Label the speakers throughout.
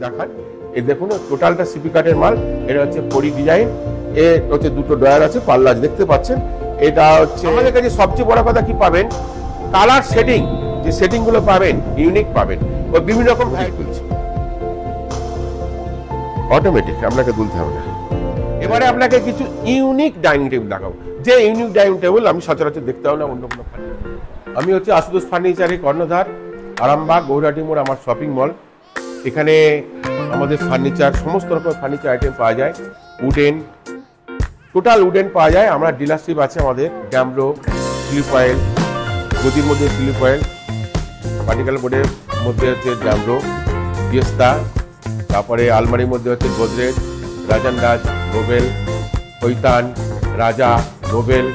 Speaker 1: দেখান, এই দেখুন টোটালটা সিপি কাঠের মাল। এটা হচ্ছে পরি ডিজাইন, এর হচ্ছে দুটো ডয়ার আছে, পাল্লা দেখতে পাচ্ছেন। এটা হচ্ছে আমাদের কাছে সবচেয়ে বড় কথা কি পাবেন, কালার সেটিং, যে সেটিং গুলো পাবেন ইউনিক পাবেন। ওই বিভিন্ন রকম অটোমেটিক, আপনাকে তুলতে হবে না। এবারে আপনাকে কিছু ইউনিক ডাইনিং টেবিল দেখাবো, যে ইউনিক ডাইনিং টেবিল আমি সচরাচর দেখতে হবে না অন্য কোনো। আমি হচ্ছে আশুতোষ ফার্নিচারের কর্ণধার, আরামবাগ গৌরহাটি মোড় আমার শপিং মল। এখানে আমাদের ফার্নিচার, সমস্ত রকম ফার্নিচার আইটেম পাওয়া যায়, উডেন, টোটাল উডেন পাওয়া যায়। আমরা ডিলারশিপ আছে আমাদের, ড্যামরো, স্লিপ অয়েল, গদির মধ্যে স্লিপ অয়েল, পার্টিকেল বোর্ডের মধ্যে হচ্ছে ড্যামরো, ফিয়েস্তা, তারপরে আলমারির মধ্যে হচ্ছে গোদরেজ, রাজান রাজ, নোবেল, কৈতান, রাজা, নোবেল,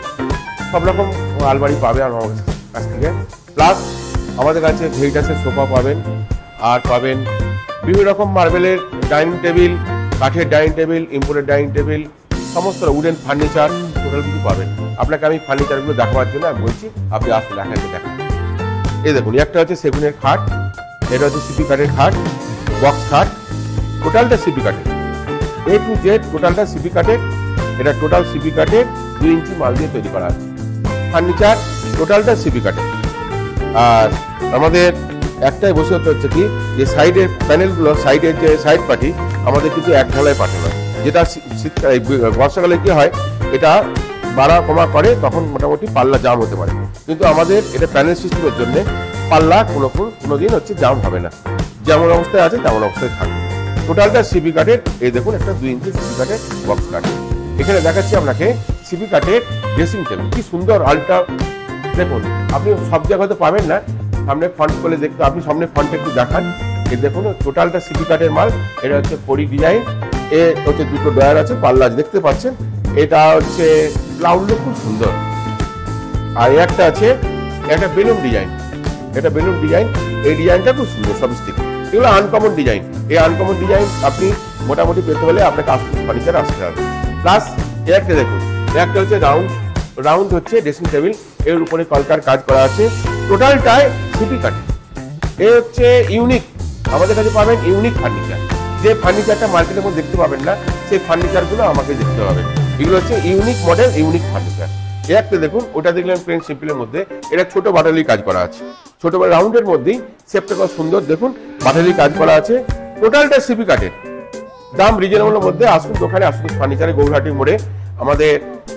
Speaker 1: সব রকম আলমারি পাবে আমার কাছ থেকে। প্লাস আমাদের কাছে ভেরিটাসের সোফা পাবেন, আর পাবেন বিভিন্ন রকম মার্বেলের ডাইনিং টেবিল, কাঠের dining table, imported dining table, সমস্ত উডেন ফার্নিচার টোটাল কিছু পাবেন। আপনাকে আমি ফার্নিচারগুলো দেখাবার জন্য আমি বলছি, আপনি আসুন দেখাতে দেখান। এই দেখুন, একটা হচ্ছে সেগুনের খাট, এটা হচ্ছে সিপি কাঠের খাট, বক্স খাট, টোটালটা সিপি কাঠের, এ টু জেড টোটালটা সিপি কাঠের। এটা টোটাল সিপি কাঠের 2 ইঞ্চি মাল দিয়ে তৈরি করা আছে ফার্নিচার, টোটালটা সিপি কাঠের। আর আমাদের একটাই বৈশিষ্ট্য হচ্ছে কি, যে সাইডের প্যানেলগুলো, সাইডের যে সাইড পাটি আমাদের কিন্তু এক ঢালাই পাঠানো হয়, যেটা বর্ষাকালে কি হয়, এটা বাড়া কমা করে, তখন মোটামুটি পাল্লা জাম হতে পারে। কিন্তু আমাদের এটা প্যানেল সিস্টেমের জন্য পাল্লা কোনোদিন হচ্ছে জাম হবে না, যেমন অবস্থায় আছে তেমন অবস্থায় থাকবে। টোটালটা সিপি কাঠের। এই দেখুন একটা 2 ইঞ্চি সিপি কাঠের বক্স কাঠ। এখানে দেখাচ্ছি আপনাকে সিপি কাঠের ড্রেসিং টেবিল, কি সুন্দর আলট্রা। দেখুন, আপনি সব জায়গাতে পাবেন না, সামনে ফ্রন্ট খুলে দেখতে, আপনি সামনে ফ্রন্টে একটু দেখান। এই দেখুন টোটালটা সিপি কাঠের মাল। এটা হচ্ছে পরি ডিজাইন, এ হচ্ছে দুটো ডয়ার আছে, পাল্লা দেখতে পাচ্ছেন। এটা হচ্ছে ক্লাউডগুলো খুব সুন্দর। আর একটা আছে একটা বেলুন ডিজাইন, এটা বেলুন ডিজাইন, এই ডিজাইনটা খুব সুন্দর, সব স্টিক। এগুলো আনকমন ডিজাইন। এই আনকমন ডিজাইন আপনি মোটামুটি পেতে হলে আপনাকে আশুতোষ ফার্নিচার আসতে হবে। প্লাস একটা দেখুন, একটা হচ্ছে রাউন্ড হচ্ছে ড্রেসিং টেবিল, এর উপরে কলকার কাজ করা আছে, টোটালটাই সিপি কাঠের। এ হচ্ছে ইউনিক, আমাদের কাছে পাবেন ইউনিক ফার্নিচার। যে ফার্নিচারটা মার্কেটের মধ্যে দেখতে পাবেন না, সেই ফার্নিচারগুলো আমাকে দেখতে হবে। এগুলো হচ্ছে ইউনিক মডেল, ইউনিক ফার্নিচার। একটা দেখুন, ওটা দেখলেন প্লেন সিম্পলের মধ্যে, এটা ছোট বাটালি কাজ করা আছে, ছোট রাউন্ডের মধ্যেই শেপটা কত সুন্দর, দেখুন বাটালি কাজ করা আছে, টোটালটা সিপি কাঠের। দাম রিজনেবলের মধ্যে। আসুন দোকানে, আশুতোষ ফার্নিচারে গৌরহাটি মোড়ে আমাদের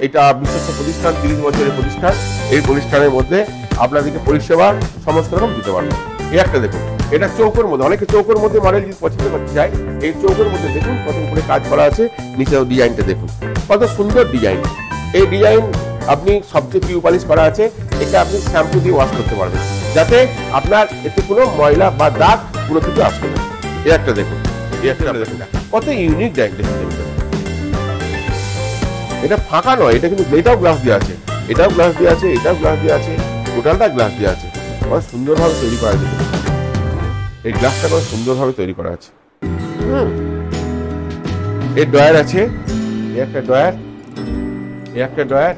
Speaker 1: এটা বিশ্বস্ত প্রতিষ্ঠান, 30 বছরের প্রতিষ্ঠান। এই প্রতিষ্ঠানের মধ্যে আপনাদেরকে পরিষেবা সমস্ত রকম দিতে পারবো। এই একটা দেখুন, এটা চৌকোর মধ্যে, অনেকে চৌকোর মধ্যে মডেল যদি পছন্দ করতে চায়, এই চৌকোর মধ্যে দেখুন কত উপরে কাজ করা আছে, নিচে ডিজাইনটা দেখুন কত সুন্দর ডিজাইন। এই ডিজাইন আপনি সবচেয়ে পিউ পলিশ করা আছে, এটা আপনি শ্যাম্পু দিয়ে ওয়াশ করতে পারবেন, যাতে আপনার এতে কোনো ময়লা বা দাগ কোনো কিছু আসবে না। এই একটা দেখুন, এই একটা দেখুন কত ইউনিক ডাইনিং টেবিল। এটা ফাঁকা নয়, এটা কিন্তু এটাও গ্লাস দিয়ে আছে, এটাও গ্লাস দিয়ে আছে, এটাও গ্লাস দিয়ে আছে, টোটালটা গ্লাস দিয়ে আছে। কত সুন্দরভাবে তৈরি করা আছে, এই গ্লাসটা কত সুন্দরভাবে তৈরি করা আছে। এর ডয়ার আছে, একটা ডয়ার, একটা ডয়ার,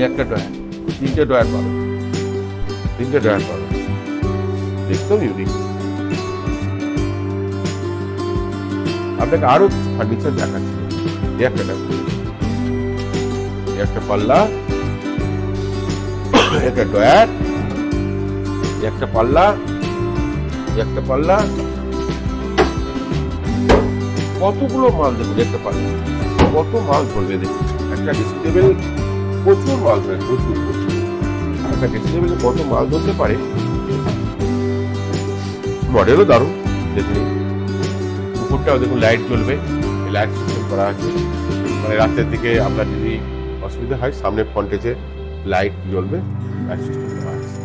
Speaker 1: একটা ডয়ার, 3টে ডয়ার পাবে, 3টে ডয়ার পাবে, দেখতেও ইউনিক। আপনাকে আরো ফার্নিচার দেখাচ্ছি। একটা পাল্লা, একটা ডয়ার, একটা পাল্লা, একটা পাল্লা, কতগুলো মাল দেখুন। একটা পাল্লা কত মাল ধরবে দেখুন, একটা ড্রেসিং টেবিল প্রচুর মাল ধরে, প্রচুর একটা ড্রেসিং টেবিলে কত মাল ধরতে পারে। মডেলও দারুণ দেখুন, উপরটাও দেখুন লাইট জ্বলবে, লাইট সিস্টেম করা আছে, মানে রাতের দিকে আপনার যদি অসুবিধা হয় সামনে ফ্রন্টেজে লাইট জ্বলবে, লাইট সিস্টেম করা আছে।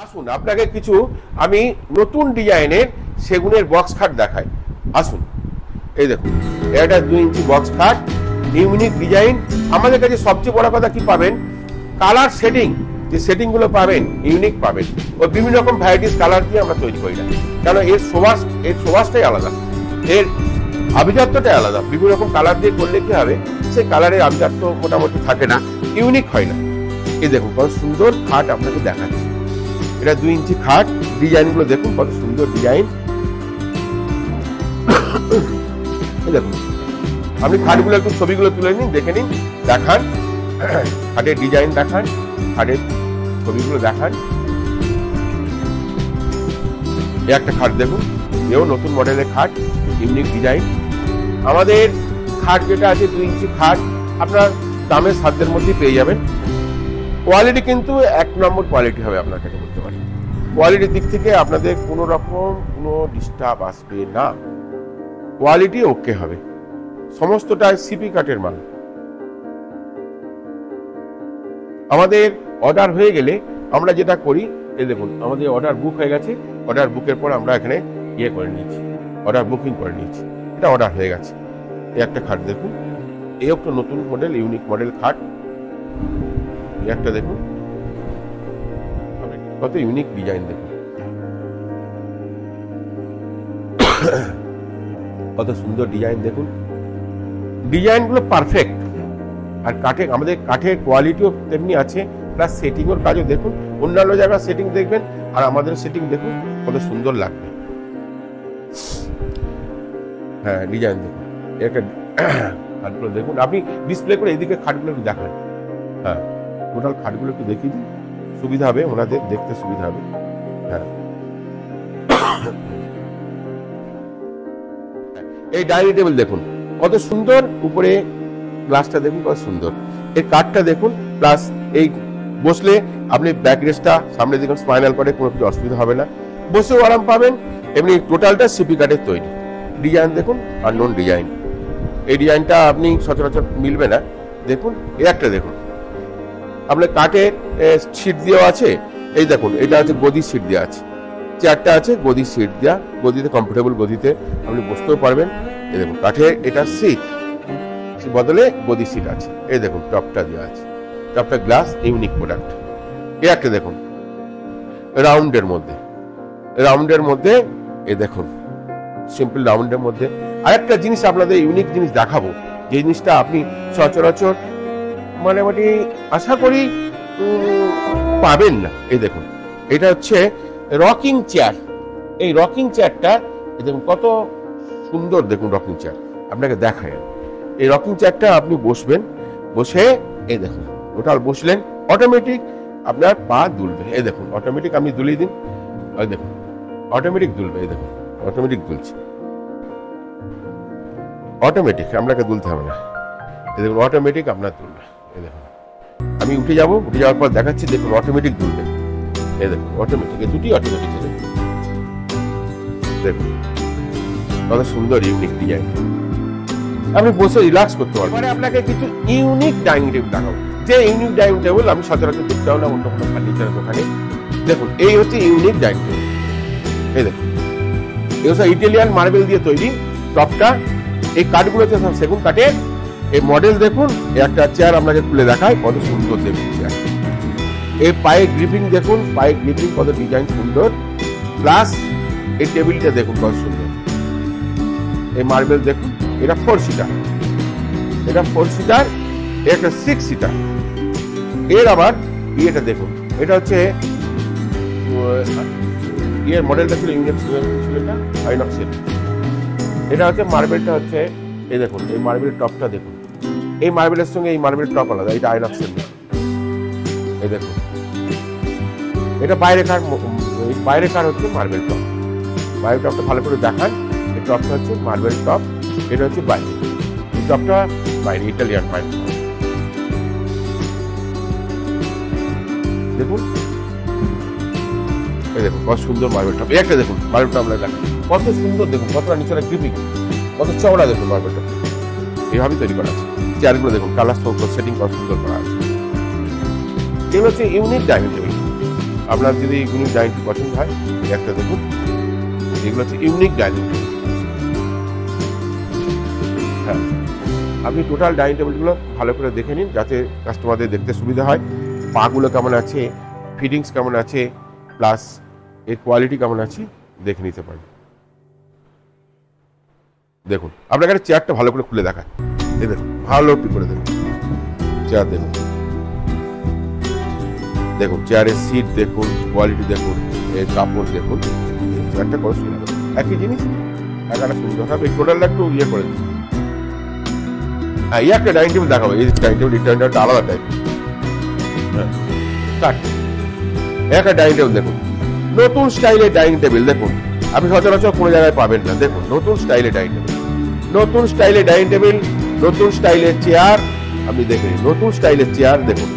Speaker 1: আসুন আপনাকে কিছু আমি নতুন ডিজাইনের সেগুনের বক্স খাট দেখাই। আসুন, এই দেখুন, এটা 2 ইঞ্চি বক্স খাট, ইউনিক ডিজাইন। আমাদের কাছে সবচেয়ে বড় কথা কি পাবেন, কালার সেটিং, যে সেটিং গুলো পাবেন ইউনিক পাবেন। ওই বিভিন্ন রকম ভ্যারাইটিস কালার দিয়ে আমরা তৈরি করি না, কারণ এর সুবাসটাই আলাদা। এর আভিজাত্যটা আলাদা। বিভিন্ন রকম কালার দিয়ে করলে কি হবে, সেই কালারের আভিজাত্য মোটামুটি থাকে না, ইউনিক হয় না। এই দেখুন কত সুন্দর খাট আপনাকে দেখাচ্ছি। এটা 2 ইঞ্চি খাট, ডিজাইনগুলো দেখুন কত সুন্দর ডিজাইন। এই দেখুন, আপনি খাটগুলো একটু ছবিগুলো তুলে নিন, দেখে নিন, দেখান, খাটের ডিজাইন দেখান, খাটের ছবিগুলো দেখান। এই একটা খাট দেখুন, এও নতুন মডেলের খাট, ইউনিক ডিজাইন। আমাদের খাট যেটা আছে 2 ইঞ্চি খাট, আপনার দামের সাধ্যের মধ্যেই পেয়ে যাবেন। কোয়ালিটি কিন্তু 1 নম্বর কোয়ালিটি হবে, আপনার কাছে বলতে পারি। কোয়ালিটির দিক থেকে আপনাদের কোনো রকম কোনো ডিস্টার্ব আসবে না, কোয়ালিটি ওকে হবে। সমস্তটাই সিপি কাঠের মাল। আমাদের অর্ডার হয়ে গেলে আমরা যেটা করি, এই দেখুন আমাদের অর্ডার বুক হয়ে গেছে, অর্ডার বুকের পর আমরা এখানে ইয়ে করে নিয়েছি, অর্ডার বুকিং করে নিয়েছি, এটা অর্ডার হয়ে গেছে। এই একটা খাট দেখুন, এই একটা নতুন মডেল, ইউনিক মডেল খাট। এই একটা দেখুন কত ইউনিক ডিজাইন, দেখুন কত সুন্দর ডিজাইন, দেখুন ডিজাইনগুলো পারফেক্ট। আর আমাদের কাঠের কোয়ালিটিও তেমনি আছে, প্লাস সেটিংয়ের কাজও দেখুন। অন্যান্য জায়গায় সেটিং দেখবেন আর আমাদের সেটিং দেখুন কত সুন্দর লাগবে। হ্যাঁ, ডিজাইন দেখুন, একটা খাটগুলো দেখুন, আপনি ডিসপ্লে করে এইদিকে খাটগুলো একটু দেখান। হ্যাঁ, টোটাল খাটগুলো একটু দেখিয়ে দিন, সুবিধা হবে, ওনাদের দেখতে সুবিধা হবে। হ্যাঁ, এই ডাইনিং টেবিল দেখুন কত সুন্দর, উপরে গ্লাসটা দেখুন কত সুন্দর, এর কাঠটা দেখুন, প্লাস এই বসলে আপনি ব্যাক রেস্টটা সামনে দেখুন, স্পাইনাল কর্ডে কোনো কিছু অসুবিধা হবে না, বসেও আরাম পাবেন। এমনি টোটালটা সিপি কাঠের তৈরি। ডিজাইন দেখুন, আননোন ডিজাইন। এই ডিজাইনটা আপনি সচরাচর মিলবে না। দেখুন এই একটা দেখুন, আপনার কাঠের সিট দেওয়া আছে। এই দেখুন, এটা হচ্ছে গদি সিট দেওয়া আছে, চেয়ারটা আছে গদি সিট দেওয়া, গদিতে কমফোর্টেবল, গদিতে আপনি বসতেও পারবেন। এই দেখুন কাঠের এটা সিট, বদলে গদি সিট আছে। এই দেখুন টপটা দেওয়া আছে, টপটা গ্লাস, ইউনিক প্রোডাক্ট। এই একটা দেখুন রাউন্ডের মধ্যে, রাউন্ডের মধ্যে এই দেখুন সিম্পল রাউন্ডের মধ্যে। আরেকটা জিনিস আপনাদের ইউনিক জিনিস দেখাবো, যে জিনিসটা আপনি সচরাচর মোটামুটি আশা করি পাবেন না। এই দেখুন, এটা হচ্ছে রকিং চেয়ার। এই রকিং চেয়ারটা দেখুন কত সুন্দর, দেখুন রকিং চেয়ার আপনাকে দেখায়। এই রকিং চেয়ারটা আপনি বসবেন, বসে এই দেখুন টোটাল বসলেন, অটোমেটিক আপনার পা দুলবে। এই দেখুন অটোমেটিক আপনি দুলিয়ে দিন, ওই দেখুন অটোমেটিক দুলবে। এই দেখুন অটোমেটিক দুলছে, অটোমেটিক, আপনাকে দুলতে হবে না। এই দেখুন অটোমেটিক আপনার দুলবে। এই দেখুন আমি উঠে যাব, উঠে যাওয়ার পর দেখাচ্ছি, দেখুন অটোমেটিক দুলবে। এই দেখুন অটোমেটিক, এই দুটি অটোমেটিক। দেখুন কত সুন্দর ইউনিক ডিজাইন, আপনি বসে রিল্যাক্স করতে পারবেন। এবারে আপনাকে কিছু ইউনিক ডাইনিং টেবিল দেখাবো, যে ইউনিক ডাইনিং টেবিল আমি সচরাচর দেখতে পাবো না অন্য কোনো ফার্নিচারের দোকানে। দেখুন এই হচ্ছে ইউনিক ডাইনিং টেবিল। এই দেখুন এই হচ্ছে ইটালিয়ান মার্বেল দিয়ে তৈরি টপটা। এই কাঠগুলো হচ্ছে সব সেগুন কাঠের। এই মডেল দেখুন, একটা চেয়ার আপনাকে খুলে দেখায়, কত সুন্দর দেখুন চেয়ার। এই পায়ে গ্রিপিং দেখুন, পায়ে গ্রিপিং কত ডিজাইন সুন্দর, প্লাস এই টেবিলটা দেখুন কত সুন্দর। এই মার্বেল দেখুন, এটা 4 সিটার, এটা 4 সিটার, এটা 6 সিটার। এর আবার ইয়েটা দেখুন, এটা হচ্ছে ইয়ের মডেলটা ছিল ইউনিক ছিল, এটা আইনক্সের। এটা হচ্ছে মার্বেলটা হচ্ছে, এই দেখুন এই মার্বেলের টপটা দেখুন, এই মার্বেলের সঙ্গে এই মার্বেলের টপ আলাদা, এটা আইনক্সের। এই দেখুন এটা বাইরে কার হচ্ছে মার্বেল টপ। বাইরের টপটা ভালো করে দেখান, এই টপটা হচ্ছে মার্বেল টপ, এটা হচ্ছে বাইরে, এই টপটা বাইরে, ইটালিয়ান মার্বেল। দেখুন এই দেখুন কত সুন্দর মার্বেল টপ। একটা দেখুন মার্বেল টপ দেখেন কত সুন্দর, দেখুন কতটা নিচে গ্রিপিং, কত চওড়া দেখুন মার্বেল টপ। এইভাবেই তৈরি করা আছে। চেয়ারগুলো দেখুন কালার সেটিং কত সুন্দর করা আছে। এগুলো হচ্ছে ইউনিক ডাইনিং টেবিল। আপনার যদি ইউনিক ডাইনিং টেবিল পছন্দ হয়, একটা দেখুন, এগুলো হচ্ছে ইউনিক ডাইনিং টেবিল। হ্যাঁ, আপনি টোটাল ডাইনিং টেবিলগুলো ভালো করে দেখে নিন, যাতে কাস্টমারদের দেখতে সুবিধা হয়। পাগুলো কেমন আছে, ফিটিংস কেমন আছে, প্লাস এর কোয়ালিটি কেমন আছে দেখে নিতে পারেন। দেখুন আপনাকে একটা চেয়ারটা ভালো করে খুলে দেখায়, এই দেখুন ভালো করে দেখুন চেয়ার দেখুন, দেখুন চেয়ারের সিট দেখুন, কোয়ালিটি দেখুন, এর কাপড় দেখুন, চেয়ারটা কত সুন্দর। একই জিনিস একটা সুন্দর হবে, টোটালটা একটু ইয়ে করে দিন। হ্যাঁ, এই একটা ডাইনিং টেবিল দেখাবো, এই ডাইনিং টেবিল রিটার্নটা আলাদা টাইপ। হ্যাঁ, একটা ডাইনিং টেবিল দেখুন, নতুন স্টাইলের ডাইনিং টেবিল দেখুন, আপনি সচরাচর কোনো জায়গায় পাবেন না। দেখুন নতুন স্টাইলের ডাইনিং টেবিল, নতুন স্টাইলের ডাইনিং টেবিল, নতুন স্টাইলের চেয়ার, আপনি দেখে নিন নতুন স্টাইলের চেয়ার দেখুন,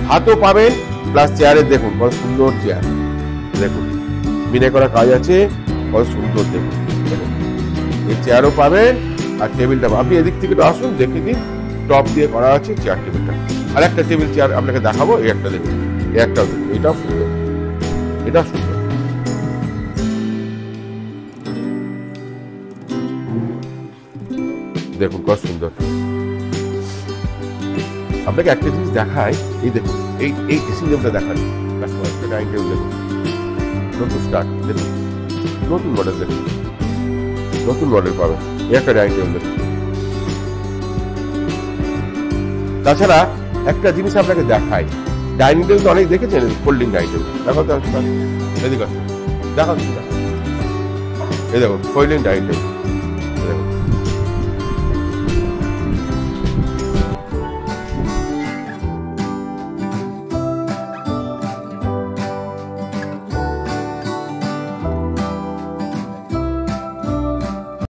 Speaker 1: হাতও পাবেন প্লাস চেয়ারের দেখুন কত সুন্দর চেয়ার, দেখুন মিনে করা কাজ আছে, কত সুন্দর দেখুন, এই চেয়ারও পাবেন আর টেবিলটা আপনি এদিক থেকে আসুন দেখে দিন, টপ দিয়ে করা আছে চেয়ার টেবিলটা। আর একটা টেবিল চেয়ার আপনাকে দেখাবো, এই একটা দেখুন, এই একটাও দেখুন, এটাও সুন্দর, এটাও সুন্দর। দেখুন কত সুন্দর। আপনাকে একটা জিনিস দেখায়, এই দেখুন এই ড্রেসিং টেবিলটা দেখান, কাস্টমারকে ডাইনিং টেবিল দেখুন, নতুন স্টার্ট দেখুন, নতুন মডেল দেখুন, নতুন মডেল পাবেন, এই একটা ডাইনিং টেবিল দেখুন। তাছাড়া একটা জিনিস আপনাকে দেখায়, ডাইনিং টেবিল তো অনেক দেখেছেন, ফোল্ডিং ডাইনিং টেবিল দেখো তো, এদিকে দেখান, এই দেখুন ফোল্ডিং ডাইনিং টেবিল,